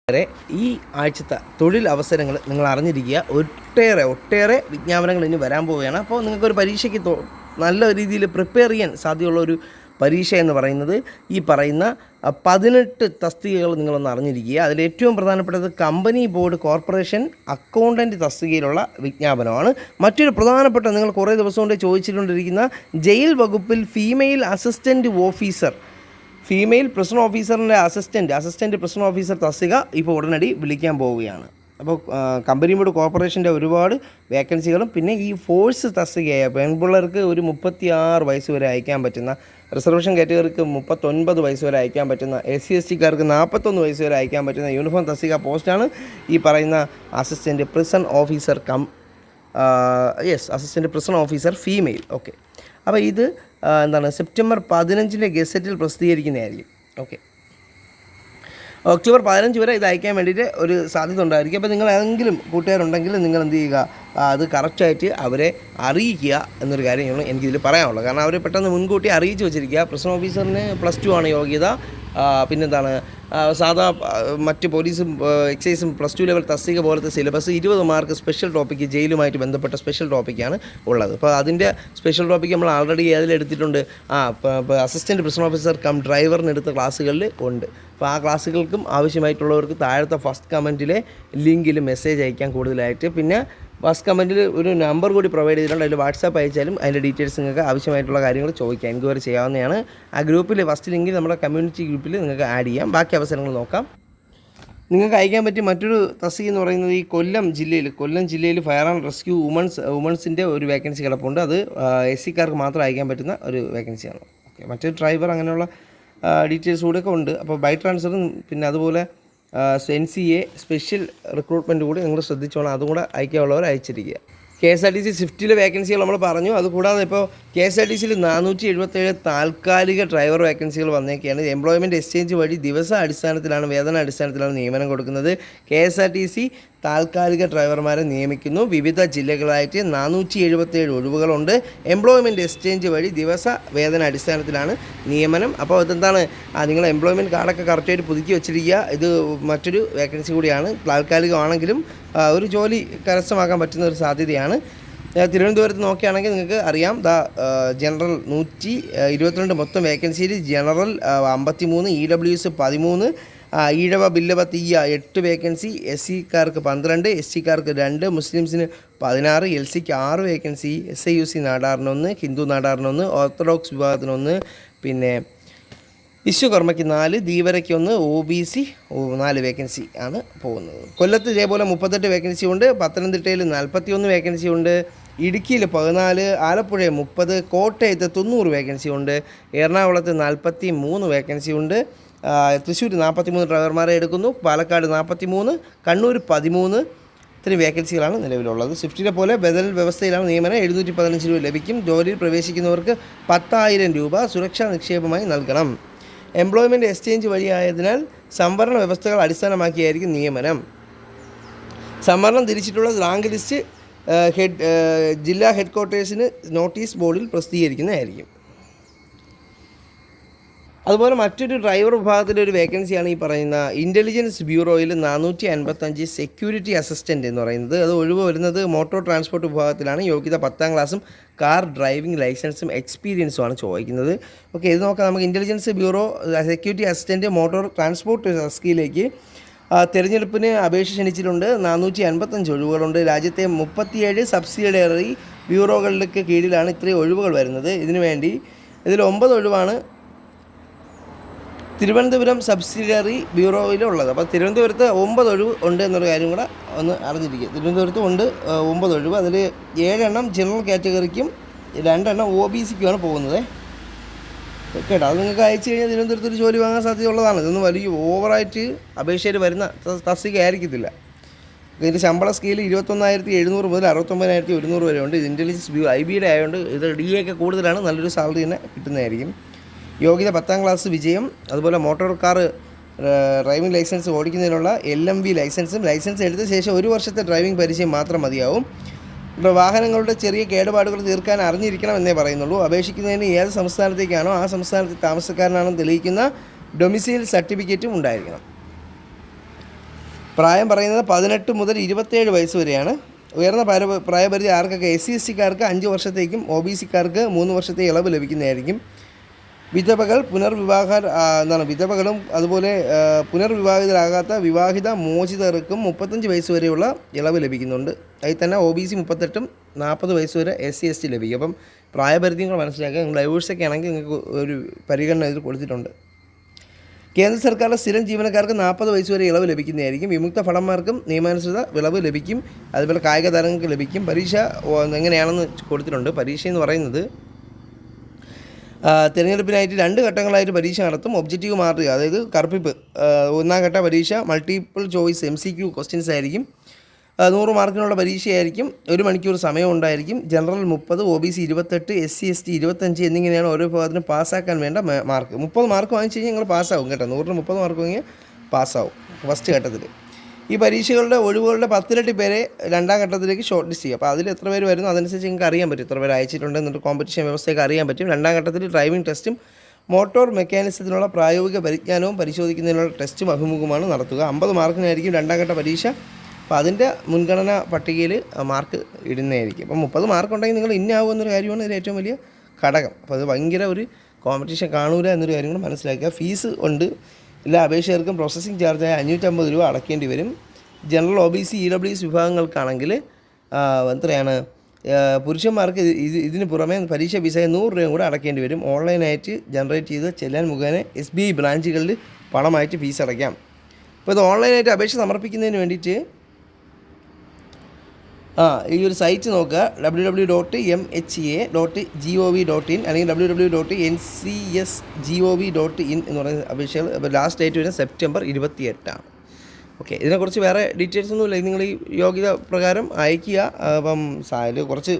വരെ ഈ ആഴ്ചത്തെ തൊഴിൽ അവസരങ്ങൾ നിങ്ങൾ അറിഞ്ഞിരിക്കുക. ഒട്ടേറെ വിജ്ഞാപനങ്ങൾ ഇനി വരാൻ പോവുകയാണ്. അപ്പോൾ നിങ്ങൾക്കൊരു പരീക്ഷയ്ക്ക് നല്ല രീതിയിൽ പ്രിപ്പയർ ചെയ്യാൻ സാധ്യതയുള്ളൊരു പരീക്ഷ എന്ന് പറയുന്നത് ഈ പറയുന്ന 18 തസ്തികകൾ നിങ്ങളൊന്ന് അറിഞ്ഞിരിക്കുക. അതിൽ ഏറ്റവും പ്രധാനപ്പെട്ടത് കമ്പനി ബോർഡ് കോർപ്പറേഷൻ അക്കൗണ്ടൻറ്റ് തസ്തികയിലുള്ള വിജ്ഞാപനമാണ്. മറ്റൊരു പ്രധാനപ്പെട്ട നിങ്ങൾ കുറേ ദിവസം കൊണ്ട് ചോദിച്ചിട്ടുകൊണ്ടിരിക്കുന്ന ജയിൽ വകുപ്പിൽ female assistant officer, female prison ഓഫീസറിൻ്റെ അസിസ്റ്റൻറ്റ് പ്രിസൺ ഓഫീസർ തസ്തിക ഇപ്പോൾ ഉടനടി വിളിക്കാൻ പോവുകയാണ്. അപ്പോൾ കമ്പനി ബോർഡ് കോർപ്പറേഷൻ്റെ ഒരുപാട് വേക്കൻസികളും പിന്നെ ഈ ഫോഴ്സ് തസ്തികയായ പെൺപിള്ളേർക്ക് ഒരു 36 വയസ്സ് വരെ അയക്കാൻ പറ്റുന്ന, റിസർവേഷൻ കാറ്റഗറിക്ക് 39 വയസ്സ് വരെ അയക്കാൻ പറ്റുന്ന, SC/STക്കാർക്ക് 41 വയസ്സ് വരെ അയക്കാൻ പറ്റുന്ന യൂണിഫോം തസ്തിക പോസ്റ്റാണ് ഈ പറയുന്ന assistant prison officer assistant prison officer female. Okay, അപ്പോൾ ഇത് സെപ്റ്റംബർ 15 ഗസറ്റിൽ പ്രസിദ്ധീകരിക്കുന്നതായിരിക്കും. ഓക്കെ, ഒക്ടോബർ 15 വരെ ഇത് അയക്കാൻ വേണ്ടിയിട്ട് ഒരു സാധ്യത ഉണ്ടായിരിക്കും. അപ്പോൾ നിങ്ങൾ ഏതെങ്കിലും കൂട്ടുകാരുണ്ടെങ്കിൽ നിങ്ങൾ എന്ത് ചെയ്യുക, അത് കറക്റ്റായിട്ട് അവരെ അറിയിക്കുക എന്നൊരു കാര്യമാണ് എനിക്കിതിൽ പറയാനുള്ളത്. കാരണം അവർ പെട്ടെന്ന് മുൻകൂട്ടി അറിയിച്ച് വെച്ചിരിക്കുക. പ്രിസൺ ഓഫീസറിന് +2 ആണ് യോഗ്യത. പിന്നെന്താണ് സാധാ മറ്റ് പോലീസും എക്സൈസും +2 ലെവൽ തസ്തിക പോലത്തെ സിലബസ് 20 മാർക്ക് സ്പെഷ്യൽ ടോപ്പിക്ക്, ജയിലുമായിട്ട് ബന്ധപ്പെട്ട സ്പെഷ്യൽ ടോപ്പിക്കാണ് ഉള്ളത്. അപ്പോൾ അതിൻ്റെ സ്പെഷ്യൽ ടോപ്പിക്ക് നമ്മൾ ആൾറെഡി അതിലെടുത്തിട്ടുണ്ട്. അസിസ്റ്റൻറ്റ് പ്രിസൺ ഓഫീസർ കം ഡ്രൈവറിന് എടുത്ത ക്ലാസ്സുകളിൽ ഉണ്ട്. അപ്പോൾ ആ ക്ലാസ്സുകൾക്കും ആവശ്യമായിട്ടുള്ളവർക്ക് താഴത്തെ ഫസ്റ്റ് കമൻറ്റിലെ ലിങ്കിൽ മെസ്സേജ് അയക്കാൻ കൂടുതലായിട്ട്. പിന്നെ ഫസ്റ്റ് കമൻറ്റിൽ ഒരു നമ്പർ കൂടി പ്രൊവൈഡ് ചെയ്തിട്ടുണ്ട്. അതിൽ വാട്സാപ്പ് അയച്ചാലും അതിൻ്റെ ഡീറ്റെയിൽസ് നിങ്ങൾക്ക് ആവശ്യമായിട്ടുള്ള കാര്യങ്ങൾ ചോദിക്കാം, എൻക്വയറി ചെയ്യാവുന്നതാണ്. ആ ഗ്രൂപ്പിൽ ഫസ്റ്റ് ലിങ്കിൽ നമ്മുടെ കമ്മ്യൂണിറ്റി ഗ്രൂപ്പിൽ നിങ്ങൾക്ക് ആഡ് ചെയ്യാം. ബാക്കി അവസരങ്ങൾ നോക്കാം. നിങ്ങൾക്ക് അയക്കാൻ പറ്റിയ മറ്റൊരു തസ്തിക എന്ന് പറയുന്നത് ഈ കൊല്ലം ജില്ലയിൽ ഫയർ ആൻഡ് റെസ്ക്യൂ വുമൺസിൻ്റെ ഒരു വേക്കൻസി കിടപ്പുണ്ട്. അത് SC-കാർക്ക് മാത്രം അയക്കാൻ പറ്റുന്ന ഒരു വേക്കൻസിയാണ്. ഓക്കെ, മറ്റൊരു ഡ്രൈവർ അങ്ങനെയുള്ള ഡീറ്റെയിൽസ് കൂടെയൊക്കെ ഉണ്ട്. അപ്പോൾ ബൈ ട്രാൻസ്ഫറും പിന്നെ അതുപോലെ NCA സ്പെഷ്യൽ റിക്രൂട്ട്മെൻറ്റ് കൂടി നിങ്ങൾ ശ്രദ്ധിച്ചോളാം. അതും കൂടെ അയക്കാനുള്ളവർ അയച്ചിരിക്കുക. KSRTC സ്വിഫ്റ്റിലെ വേക്കൻസികൾ നമ്മൾ പറഞ്ഞു. അതുകൂടാതെ ഇപ്പോൾ KSRTCയിൽ 477 താൽക്കാലിക ഡ്രൈവർ വേക്കൻസികൾ വന്നേക്കുകയാണ്. എംപ്ലോയ്മെൻറ്റ് എക്സ്ചേഞ്ച് വഴി വേതന അടിസ്ഥാനത്തിലാണ് നിയമനം കൊടുക്കുന്നത്. KSRTC താൽക്കാലിക ഡ്രൈവർമാരെ നിയമിക്കുന്നു. വിവിധ ജില്ലകളായിട്ട് 477 ഒഴിവുകളുണ്ട്. എംപ്ലോയ്മെൻറ്റ് എക്സ്ചേഞ്ച് വഴി വേതന അടിസ്ഥാനത്തിലാണ് നിയമനം. അപ്പോൾ ഇതെന്താണ്, നിങ്ങൾ എംപ്ലോയ്മെൻറ്റ് കാർഡൊക്കെ കറക്റ്റായിട്ട് പുതുക്കി വെച്ചിരിക്കുക. ഇത് മറ്റൊരു വേക്കൻസി കൂടിയാണ്. താൽക്കാലികമാണെങ്കിലും ഒരു ജോലി കരസ്ഥമാക്കാൻ പറ്റുന്ന ഒരു സാധ്യതയാണ്. തിരുവനന്തപുരത്ത് നോക്കുകയാണെങ്കിൽ നിങ്ങൾക്ക് അറിയാം, ജനറൽ 122 മൊത്തം വേക്കൻസിയിൽ general 53, EWS 13, Ezhava Billava Thiyya 8 vacancy, SC-കാർക്ക് 12, ST-കാർക്ക് 2, മുസ്ലിംസിന് 16, LC-ക്ക് 6 വേക്കൻസി, SIUC നാടാറിന് 1, ഹിന്ദു നാടാറിന് 1, ഓർത്തഡോക്സ് വിഭാഗത്തിന് 1, പിന്നെ വിശ്വകർമ്മയ്ക്ക് 4, ധീവരയ്ക്ക് 1, OBC 4 വേക്കൻസി ആണ് പോകുന്നത്. കൊല്ലത്ത് ഇതേപോലെ 38 വേക്കൻസി ഉണ്ട്. പത്തനംതിട്ടയിൽ 41 വേക്കൻസി ഉണ്ട്. ഇടുക്കിയിൽ 14, ആലപ്പുഴ 30, കോട്ടയത്ത് 90 വേക്കൻസി ഉണ്ട്. എറണാകുളത്ത് 43 വേക്കൻസി ഉണ്ട്. തൃശ്ശൂർ 43 ഡ്രൈവർമാരെ എടുക്കുന്നു. പാലക്കാട് 43, കണ്ണൂർ 13. ഇത്രയും വേക്കൻസികളാണ് നിലവിലുള്ളത്. സ്വിഫ്റ്റിലെ പോലെ ബദൽ വ്യവസ്ഥയിലാണ് നിയമനം. 715 രൂപ ലഭിക്കും. ജോലിയിൽ പ്രവേശിക്കുന്നവർക്ക് 10,000 രൂപ സുരക്ഷാ നിക്ഷേപമായി നൽകണം. എംപ്ലോയ്മെൻറ്റ് എക്സ്ചേഞ്ച് വഴിയായതിനാൽ സംവരണ വ്യവസ്ഥകൾ അടിസ്ഥാനമാക്കിയായിരിക്കും നിയമനം. സംവരണം തിരിച്ചിട്ടുള്ള റാങ്ക് ലിസ്റ്റ് ജില്ലാ ഹെഡ്ക്വാർട്ടേഴ്സിന് നോട്ടീസ് ബോർഡിൽ പ്രസിദ്ധീകരിക്കുന്നതായിരിക്കും. അതുപോലെ മറ്റൊരു ഡ്രൈവർ വിഭാഗത്തിൻ്റെ ഒരു വേക്കൻസിയാണ് ഈ പറയുന്ന ഇൻ്റലിജൻസ് ബ്യൂറോയിൽ 455 സെക്യൂരിറ്റി അസിസ്റ്റൻറ്റ് എന്ന് പറയുന്നത്. അത് ഒഴിവ് വരുന്നത് മോട്ടോർ ട്രാൻസ്പോർട്ട് വിഭാഗത്തിലാണ്. യോഗ്യത 10ാം ക്ലാസ്സും കാർ ഡ്രൈവിംഗ് ലൈസൻസും എക്സ്പീരിയൻസുമാണ് ചോദിക്കുന്നത്. ഓക്കെ, ഇത് നോക്കാം നമുക്ക്. Intelligence bureau security assistant motor transport തസ്തികയിലേക്ക് തിരഞ്ഞെടുപ്പിന് അപേക്ഷ ക്ഷണിച്ചിട്ടുണ്ട്. 455 ഒഴിവുകളുണ്ട്. രാജ്യത്തെ 37 സബ്സിഡിയറി ബ്യൂറോകളിലേക്ക് കീഴിലാണ് ഇത്രയും ഒഴിവുകൾ വരുന്നത്. ഇതിൽ 9 ഒഴിവാണ് തിരുവനന്തപുരം സബ്സിഡിയറി ബ്യൂറോയിലുള്ളത്. അപ്പോൾ തിരുവനന്തപുരത്ത് 9 ഒഴിവ് ഉണ്ട് എന്നൊരു കാര്യം കൂടെ ഒന്ന് അറിഞ്ഞിരിക്കുക. തിരുവനന്തപുരത്ത് ഉണ്ട് 9 ഒഴിവ്. അതിൽ 7 എണ്ണം ജനറൽ കാറ്റഗറിക്കും 2 എണ്ണം OBC-ക്കുമാണ് പോകുന്നത്. കേട്ടോ, അത് നിങ്ങൾക്ക് അയച്ചു കഴിഞ്ഞാൽ തിരുവനന്തപുരത്ത് ഒരു ജോലി വാങ്ങാൻ സാധ്യതയുള്ളതാണ്. ഇതൊന്നും വലിയ ഓവറായിട്ട് അപേക്ഷയിൽ വരുന്ന തസ്തിക ആയിരിക്കത്തില്ല. ഇതിൻ്റെ ശമ്പള സ്കെയിൽ 21,700 മുതൽ 69,100 വരെ ഉണ്ട്. ഇത് ഇൻ്റലിജൻസ് IB-യുടെ ആയതുകൊണ്ട് ഇത് DA ഒക്കെ കൂടുതലാണ്. നല്ലൊരു സാലറി തന്നെ കിട്ടുന്നതായിരിക്കും. യോഗ്യത 10ാം ക്ലാസ് വിജയം. അതുപോലെ മോട്ടോർ കാർ ഡ്രൈവിംഗ് ലൈസൻസ് ഓടിക്കുന്നതിനുള്ള LMV ലൈസൻസ് എടുത്ത ശേഷം 1 വർഷത്തെ ഡ്രൈവിംഗ് പരിചയം മാത്രം മതിയാവും. വാഹനങ്ങളുടെ ചെറിയ കേടുപാടുകൾ തീർക്കാൻ അറിഞ്ഞിരിക്കണം എന്നേ പറയുന്നുള്ളൂ. അപേക്ഷിക്കുന്നതിന് ഏത് സംസ്ഥാനത്തേക്കാണോ ആ സംസ്ഥാനത്ത് താമസക്കാരനാണെന്ന് തെളിയിക്കുന്ന ഡൊമിസൈൽ സർട്ടിഫിക്കറ്റും ഉണ്ടായിരിക്കണം. പ്രായം പറയുന്നത് 18 മുതൽ 27 വയസ്സ് വരെയാണ്. ഉയർന്ന പ്രായപരിധി ആർക്കൊക്കെ? SC/STക്കാർക്ക് 5 വർഷത്തേക്കും OBCക്കാർക്ക് 3 വർഷത്തെ ഇളവ് ലഭിക്കുന്നതായിരിക്കും. വിധവകൾ, വിധവകളും അതുപോലെ പുനർവിവാഹിതരാകാത്ത വിവാഹിത മോചിതർക്കും 35 വയസ്സ് വരെയുള്ള ഇളവ് ലഭിക്കുന്നുണ്ട്. അതിൽ തന്നെ OBC 38ഉം 40 വയസ്സ് വരെ SC/ST ലഭിക്കും. അപ്പം പ്രായപരിധിയും കൂടെ മനസ്സിലാക്കുക. നിങ്ങൾ ഡൈവേഴ്സൊക്കെ ആണെങ്കിൽ നിങ്ങൾക്ക് ഒരു പരിഗണന ഇതിൽ കൊടുത്തിട്ടുണ്ട്. കേന്ദ്ര സർക്കാരിലെ സ്ഥിരം ജീവനക്കാർക്ക് 40 വയസ്സ് വരെ ഇളവ് ലഭിക്കുന്നതായിരിക്കും. വിമുക്ത ഭടന്മാർക്കും നിയമാനുസൃത ഇളവ് ലഭിക്കും. അതുപോലെ കായിക താരങ്ങൾക്ക് ലഭിക്കും. പരീക്ഷ എങ്ങനെയാണെന്ന് കൊടുത്തിട്ടുണ്ട്. പരീക്ഷ എന്ന് പറയുന്നത് തിരഞ്ഞെടുപ്പിനായിട്ട് 2 ഘട്ടങ്ങളായിട്ട് പരീക്ഷ നടത്തും. ഒബ്ജക്റ്റീവ് മാർക്ക്, അതായത് കറുപ്പിപ്പ്. 1ാം ഘട്ട പരീക്ഷ മൾട്ടിപ്പിൾ ചോയ്സ് MCQ ക്വസ്റ്റ്യൻസ് ആയിരിക്കും. 100 മാർക്കിനുള്ള പരീക്ഷയായിരിക്കും. 1 മണിക്കൂർ സമയം ഉണ്ടായിരിക്കും. ജനറൽ 30, OBC 28, SC/ST 25 എന്നിങ്ങനെയാണ് ഓരോ വിഭാഗത്തിനും പാസ്സാക്കാൻ വേണ്ട മാർക്ക്. 30 മാർക്ക് വാങ്ങിച്ച് കഴിഞ്ഞാൽ നിങ്ങൾ പാസ്സാവും കേട്ടോ. 100ന് 30 മാർക്ക് വാങ്ങിയാൽ പാസ്സാവും ഫസ്റ്റ് ഘട്ടത്തിൽ. ഈ പരീക്ഷകളുടെ ഒഴിവുകളുടെ 10 പേരെ 2ാം ഘട്ടത്തിലേക്ക് ഷോർട്ട് ലിസ്റ്റ് ചെയ്യും. അപ്പോൾ അതിൽ എത്ര പേര് വരുന്നു അതനുസരിച്ച് നിങ്ങൾക്ക് അറിയാൻ പറ്റും എത്ര പേര് അയച്ചിട്ടുണ്ട് എന്നിട്ട് കോമ്പറ്റീഷൻ വ്യവസ്ഥയൊക്കെ അറിയാൻ പറ്റും. 2ാം ഘട്ടത്തിൽ ഡ്രൈവിംഗ് ടെസ്റ്റും മോട്ടോർ മെക്കാനിസത്തിനുള്ള പ്രായോഗിക പരിജ്ഞാനവും പരിശോധിക്കുന്നതിനുള്ള ടെസ്റ്റും അഭിമുഖമാണ് നടത്തുക. 50 മാർക്കിനായിരിക്കും 2ാം ഘട്ട പരീക്ഷ. അപ്പോൾ അതിൻ്റെ മുൻഗണനാ പട്ടികയിൽ മാർക്ക് ഇടുന്നതായിരിക്കും. അപ്പം 30 മാർക്ക് ഉണ്ടെങ്കിൽ നിങ്ങൾ ഇന്നാവും എന്നൊരു കാര്യമാണ് ഇതിൽ ഏറ്റവും വലിയ ഘടകം. അപ്പോൾ അത് ഭയങ്കര ഒരു കോമ്പറ്റീഷൻ കാണൂല എന്നൊരു കാര്യം കൂടെ മനസ്സിലാക്കുക. ഫീസ് ഉണ്ട്. എല്ലാ അപേക്ഷകർക്കും പ്രോസസ്സിംഗ് ചാർജായ 550 രൂപ അടയ്ക്കേണ്ടി വരും. ജനറൽ OBC EWS വിഭാഗങ്ങൾക്കാണെങ്കിൽ എത്രയാണ്? പുരുഷന്മാർക്ക് ഇതിന് പുറമെ പരീക്ഷ ഫീസായ 100 രൂപയും കൂടെ അടയ്ക്കേണ്ടി വരും. ഓൺലൈനായിട്ട് ജനറേറ്റ് ചെയ്ത് ചെല്ലാൻ മുഖേന SBI ബ്രാഞ്ചുകളിൽ പണമായിട്ട് ഫീസ് അടയ്ക്കാം. അപ്പോൾ ഇത് ഓൺലൈനായിട്ട് അപേക്ഷ സമർപ്പിക്കുന്നതിന് വേണ്ടിയിട്ട് ഈ ഒരു സൈറ്റ് നോക്കുക. www.mha.gov.in അല്ലെങ്കിൽ www.ncsgov.in എന്ന് പറയുന്ന അപേക്ഷകൾ. അപ്പോൾ ലാസ്റ്റ് ഡേറ്റ് വരുന്നത് സെപ്റ്റംബർ 28. ഓക്കെ, ഇതിനെക്കുറിച്ച് വേറെ ഡീറ്റെയിൽസ് ഒന്നുമില്ല. നിങ്ങൾ ഈ യോഗ്യത പ്രകാരം അയക്കുക. അപ്പം സാലറി കുറച്ച്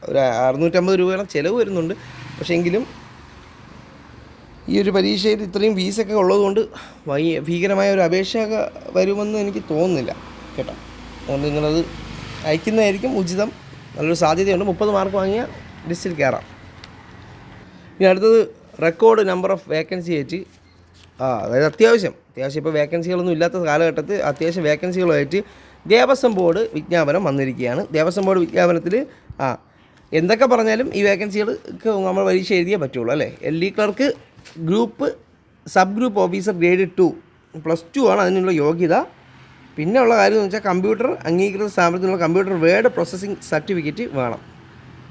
ഒരു 650 രൂപയോളം ചിലവ് വരുന്നുണ്ട്. പക്ഷേ എങ്കിലും ഈ ഒരു പരീക്ഷയിൽ ഇത്രയും ഫീസൊക്കെ ഉള്ളതുകൊണ്ട് ഭീകരമായ ഒരു അപേക്ഷ വരുമെന്ന് എനിക്ക് തോന്നുന്നില്ല കേട്ടോ. അതുകൊണ്ട് നിങ്ങളത് അയക്കുന്നതായിരിക്കും ഉചിതം. നല്ലൊരു സാധ്യതയുണ്ട്. 30 മാർക്ക് വാങ്ങിയ ലിസ്റ്റിൽ കയറാം. ഇനി അടുത്തത് റെക്കോർഡ് നമ്പർ ഓഫ് വേക്കൻസി ആയിട്ട് അതായത് അത്യാവശ്യം ഇപ്പോൾ വേക്കൻസികളൊന്നും ഇല്ലാത്ത കാലഘട്ടത്തിൽ അത്യാവശ്യം വേക്കൻസികളുമായിട്ട് ദേവസ്വം ബോർഡ് വിജ്ഞാപനം വന്നിരിക്കുകയാണ്. ദേവസ്വം ബോർഡ് വിജ്ഞാപനത്തിൽ എന്തൊക്കെ പറഞ്ഞാലും ഈ വേക്കൻസികൾക്ക് നമ്മൾ പരീക്ഷ എഴുതിയേ പറ്റുള്ളൂ അല്ലേ. LD clerk group sub group officer grade 2 +2 ആണ് അതിനുള്ള യോഗ്യത. പിന്നെ ഉള്ള കാര്യം എന്ന് വെച്ചാൽ കമ്പ്യൂട്ടർ അംഗീകൃത സ്ഥാപനത്തിനുള്ള കമ്പ്യൂട്ടർ വേർഡ് പ്രോസസ്സിംഗ് സർട്ടിഫിക്കറ്റ് വേണം.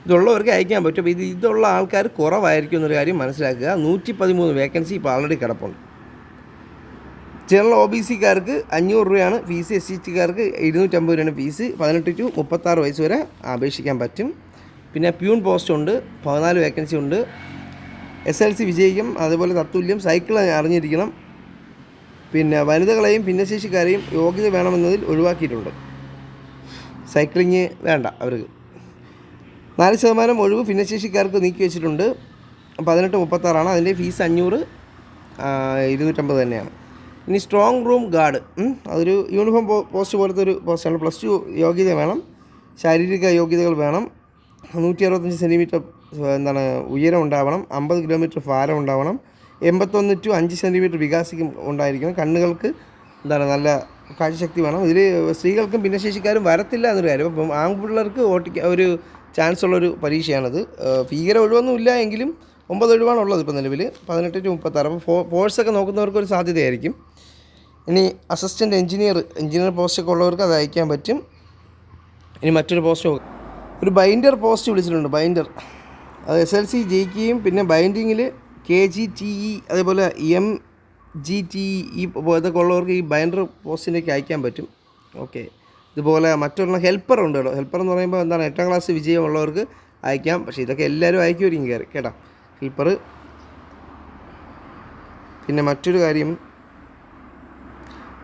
ഇതുള്ളവർക്ക് അയക്കാൻ പറ്റും. അപ്പോൾ ഇതുള്ള ആൾക്കാർ കുറവായിരിക്കും എന്നൊരു കാര്യം മനസ്സിലാക്കുക. 113 വേക്കൻസി ഇപ്പോൾ ആൾറെഡി കിടപ്പുണ്ട്. ജനറൽ OBCക്കാർക്ക് 500 രൂപയാണ് ഫീസ്. SC/STക്കാർക്ക് 250 രൂപയാണ് ഫീസ്. 18 to 36 വയസ്സ് വരെ അപേക്ഷിക്കാൻ പറ്റും. പിന്നെ പ്യൂൺ പോസ്റ്റ് ഉണ്ട്, 14 വേക്കൻസി ഉണ്ട്. SLC വിജയിക്കും. അതുപോലെ തത്തുല്യം സൈക്കിൾ അറിഞ്ഞിരിക്കണം. പിന്നെ വനിതകളെയും ഭിന്നശേഷിക്കാരെയും യോഗ്യത വേണമെന്നതിൽ ഒഴിവാക്കിയിട്ടുണ്ട്. സൈക്ലിങ് വേണ്ട അവർക്ക്. 4% ഒഴിവ് ഭിന്നശേഷിക്കാർക്ക് നീക്കി വെച്ചിട്ടുണ്ട്. 18-36 അതിൻ്റെ ഫീസ് 500, 250 തന്നെയാണ്. ഇനി സ്ട്രോങ് റൂം ഗാർഡ്, അതൊരു യൂണിഫോം പോസ്റ്റ് പോലത്തെ ഒരു പോസ്റ്റാണ്. +2 യോഗ്യത വേണം. ശാരീരിക യോഗ്യതകൾ വേണം. 165 സെൻറ്റിമീറ്റർ ഉയരം ഉണ്ടാവണം. 50 കിലോമീറ്റർ ഭാരം ഉണ്ടാവണം. 81 to 5 സെൻറ്റിമീറ്റർ വികാസിക്കും ഉണ്ടായിരിക്കണം. കണ്ണുകൾക്ക് നല്ല കാഴ്ചശക്തി വേണം. ഇതിൽ സ്ത്രീകൾക്കും ഭിന്നശേഷിക്കാരും വരത്തില്ല എന്നൊരു കാര്യം. അപ്പം ആൺപിള്ളേർക്ക് ഒരു ചാൻസ് ഉള്ളൊരു പരീക്ഷയാണത്. ഭീകര ഒഴിവൊന്നുമില്ല എങ്കിലും 9 ഒഴിവാണുള്ളത് ഇപ്പോൾ നിലവിൽ. 18 to 36. അപ്പോൾ ഫോഴ്സൊക്കെ നോക്കുന്നവർക്ക് ഒരു സാധ്യതയായിരിക്കും. ഇനി അസിസ്റ്റൻറ്റ് എഞ്ചിനീയർ പോസ്റ്റൊക്കെ ഉള്ളവർക്ക് അത് അയക്കാൻ പറ്റും. ഇനി മറ്റൊരു പോസ്റ്റ് ഒരു ബൈൻഡർ പോസ്റ്റ് വിളിച്ചിട്ടുണ്ട്. ബൈൻഡർ അത് SLC ജയിക്കുകയും പിന്നെ ബൈൻഡിങ്ങിൽ KGTE അതേപോലെ MGTE ഇതൊക്കെ ഉള്ളവർക്ക് ഈ ബൈൻഡർ പോസ്റ്റിലേക്ക് അയക്കാൻ പറ്റും. ഓക്കെ, ഇതുപോലെ മറ്റൊരെണ്ണം ഹെൽപ്പർ ഉണ്ട് കേട്ടോ. ഹെൽപ്പർ എന്ന് പറയുമ്പോൾ 8ാം ക്ലാസ് വിജയമുള്ളവർക്ക് അയക്കാം. പക്ഷേ ഇതൊക്കെ എല്ലാവരും അയക്കുമായിരിക്കും കയറി കേട്ടോ. ഹെൽപ്പർ. പിന്നെ മറ്റൊരു കാര്യം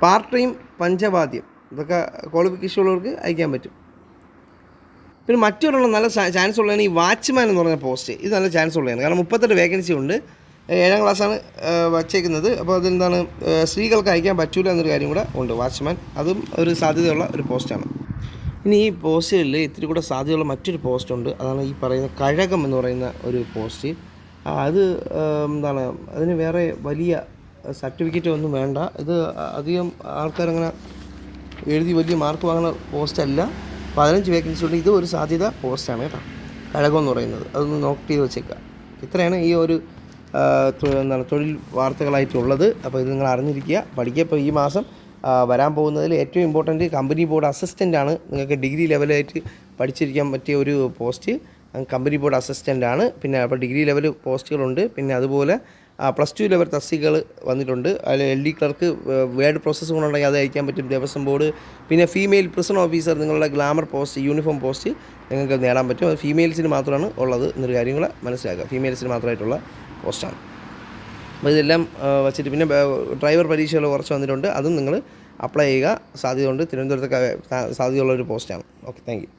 പാർട്ട് ടൈം പഞ്ചവാദ്യം, ഇതൊക്കെ ക്വാളിഫിക്കേഷൻ ഉള്ളവർക്ക് അയക്കാൻ പറ്റും. പിന്നെ മറ്റൊരെണ്ണം നല്ല ചാൻസ് ഉള്ളതാണ് ഈ വാച്ച്മാൻ എന്ന് പറഞ്ഞ പോസ്റ്റ്. ഇത് നല്ല ചാൻസ് ഉള്ളതാണ്. കാരണം 38 വേക്കൻസി ഉണ്ട്. 7ാം ക്ലാസ്സാണ് വച്ചേക്കുന്നത്. അപ്പോൾ അതെന്താണ് സ്ത്രീകൾക്ക് അയക്കാൻ പറ്റൂല എന്നൊരു കാര്യം കൂടെ ഉണ്ട്. വാച്ച്മാൻ അതും ഒരു സാധ്യതയുള്ള ഒരു പോസ്റ്റാണ്. ഇനി ഈ പോസ്റ്റുകളിൽ ഇത്തിരി കൂടെ സാധ്യതയുള്ള മറ്റൊരു പോസ്റ്റുണ്ട്. അതാണ് ഈ പറയുന്ന കഴകം എന്ന് പറയുന്ന ഒരു പോസ്റ്റ്. അത് അതിന് വേറെ വലിയ സർട്ടിഫിക്കറ്റ് ഒന്നും വേണ്ട. ഇത് അധികം ആൾക്കാരങ്ങനെ എഴുതി വലിയ മാർക്ക് വാങ്ങുന്ന പോസ്റ്റല്ല. 15 വേക്കൻസി ഉണ്ട്. ഇത് ഒരു സാധ്യത പോസ്റ്റാണ് കേട്ടോ, കഴകം എന്ന് പറയുന്നത്. അതൊന്ന് നോട്ട് ചെയ്ത് വെച്ചേക്കുക. ഇത്രയാണ് ഈ ഒരു തൊഴിൽ വാർത്തകളായിട്ടുള്ളത്. അപ്പോൾ ഇത് നിങ്ങൾ അറിഞ്ഞിരിക്കുക, പഠിക്കുക. ഇപ്പോൾ ഈ മാസം വരാൻ പോകുന്നതിൽ ഏറ്റവും ഇമ്പോർട്ടൻറ്റ് കമ്പനി ബോർഡ് അസിസ്റ്റൻ്റാണ്. നിങ്ങൾക്ക് ഡിഗ്രി ലെവലായിട്ട് പഠിച്ചിരിക്കാൻ പറ്റിയ ഒരു പോസ്റ്റ് കമ്പനി ബോർഡ് അസിസ്റ്റൻ്റാണ്. പിന്നെ അപ്പോൾ ഡിഗ്രി ലെവൽ പോസ്റ്റുകളുണ്ട്. പിന്നെ അതുപോലെ +2 ലെവൽ തസ്തികകൾ വന്നിട്ടുണ്ട്. അതിൽ LD ക്ലർക്ക്, വേർഡ് പ്രോസസ്സ് കൊണ്ടുണ്ടെങ്കിൽ അത് അയക്കാൻ പറ്റും. ദേവസ്വം ബോർഡ്, പിന്നെ ഫീമെയിൽ പ്രിസൺ ഓഫീസർ, നിങ്ങളുടെ ഗ്ലാമർ പോസ്റ്റ്, യൂണിഫോം പോസ്റ്റ് നിങ്ങൾക്ക് നേടാൻ പറ്റും. അത് ഫീമെയിൽസിന് മാത്രമാണ് ഉള്ളത് എന്നൊരു കാര്യങ്ങൾ മനസ്സിലാക്കുക. ഫീമെയിൽസിന് മാത്രമായിട്ടുള്ള പോസ്റ്റാണ്. അപ്പോൾ ഇതെല്ലാം വച്ചിട്ട് പിന്നെ ഡ്രൈവർ പരീക്ഷകൾ കുറച്ച് വന്നിട്ടുണ്ട്. അതും നിങ്ങൾ അപ്ലൈ ചെയ്യുക. സാധ്യതയുണ്ട്. തിരുവനന്തപുരത്തൊക്കെ സാധ്യതയുള്ളൊരു പോസ്റ്റാണ്. Okay, thank you.